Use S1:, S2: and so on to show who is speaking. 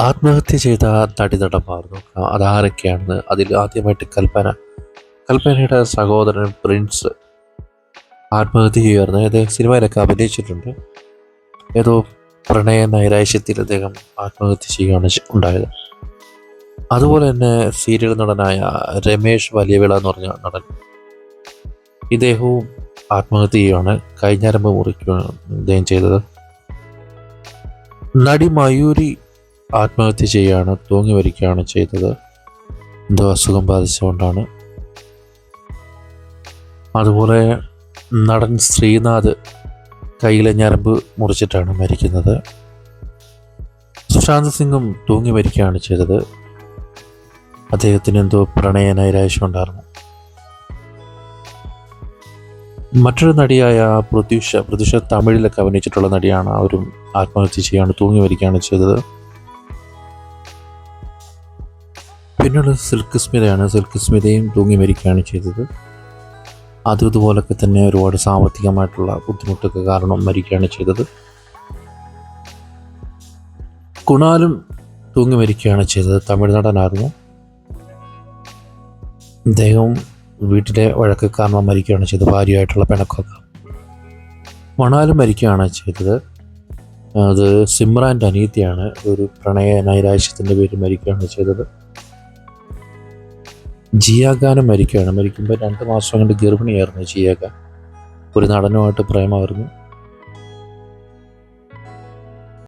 S1: ആത്മഹത്യ ചെയ്ത നടി നടന്മാർന്നു അതാരൊക്കെയാണെന്ന്. അതിൽ ആദ്യമായിട്ട് കൽപ്പനയുടെ സഹോദരൻ പ്രിൻസ് ആത്മഹത്യ ചെയ്യുമായിരുന്നു. അദ്ദേഹം സിനിമയിലൊക്കെ അഭിനയിച്ചിട്ടുണ്ട്. ഏതോ പ്രണയ നൈരാശ്യത്തിൽ അദ്ദേഹം ആത്മഹത്യ ചെയ്യുകയാണ് ഉണ്ടായത്. അതുപോലെ തന്നെ സീരിയൽ നടനായ രമേഷ് വലിയവിള എന്ന് പറഞ്ഞ നടൻ, ഇദ്ദേഹവും ആത്മഹത്യ ചെയ്യുകയാണ്. കൈഞ്ഞരമ്പ് മുറിക്കുകയാണ് ഇദ്ദേഹം ചെയ്തത്. നടി മയൂരി ആത്മഹത്യ ചെയ്യുകയാണ്, തൂങ്ങി മരിക്കുകയാണ് ചെയ്തത്. എന്തോ അസുഖം ബാധിച്ചുകൊണ്ടാണ്. അതുപോലെ നടൻ ശ്രീനാഥ് കയ്യിലെ ഞരമ്പ് മുറിച്ചിട്ടാണ് മരിക്കുന്നത്. സുശാന്ത് സിംഗും തൂങ്ങി മരിക്കുകയാണ് ചെയ്തത്. അദ്ദേഹത്തിന് എന്തോ പ്രണയ നൈരാശ്യം ഉണ്ടായിരുന്നു. മറ്റൊരു നടിയായ പ്രത്യുഷ തമിഴിലൊക്കെ അഭിനയിച്ചിട്ടുള്ള നടിയാണ്. അവരും ആത്മഹത്യ ചെയ്യാണ്, തൂങ്ങി മരിക്കുകയാണ് ചെയ്തത്. പിന്നുള്ളത് സിൽക്ക് സ്മിതയാണ്. സിൽക്ക് സ്മിതയും തൂങ്ങി മരിക്കുകയാണ് ചെയ്തത്. അതുപോലൊക്കെ തന്നെ ഒരുപാട് സാമ്പത്തികമായിട്ടുള്ള ബുദ്ധിമുട്ടൊക്കെ കാരണം മരിക്കുകയാണ് ചെയ്തത്. കുണാലും തൂങ്ങി മരിക്കുകയാണ് ചെയ്തത്. തമിഴ് നടനായിരുന്നു. അദ്ദേഹം വീട്ടിലെ വഴക്ക് കാരണം മരിക്കുകയാണ് ചെയ്തത്. ഭാര്യയായിട്ടുള്ള പിണക്കൊക്കെ. മണാലും മരിക്കുകയാണ് ചെയ്തത്. അത് സിമ്രാൻ്റെ അനിയത്തിയാണ്. ഒരു പ്രണയ നൈരാശ്യത്തിൻ്റെ പേരിൽ മരിക്കുകയാണ് ചെയ്തത്. ജിയാഖാനും മരിക്കുമ്പോൾ 2 മാസം കൊണ്ട് ഗർഭിണിയായിരുന്നു ജിയാഖാൻ. ഒരു നടനുമായിട്ട് പ്രേമമായിരുന്നു.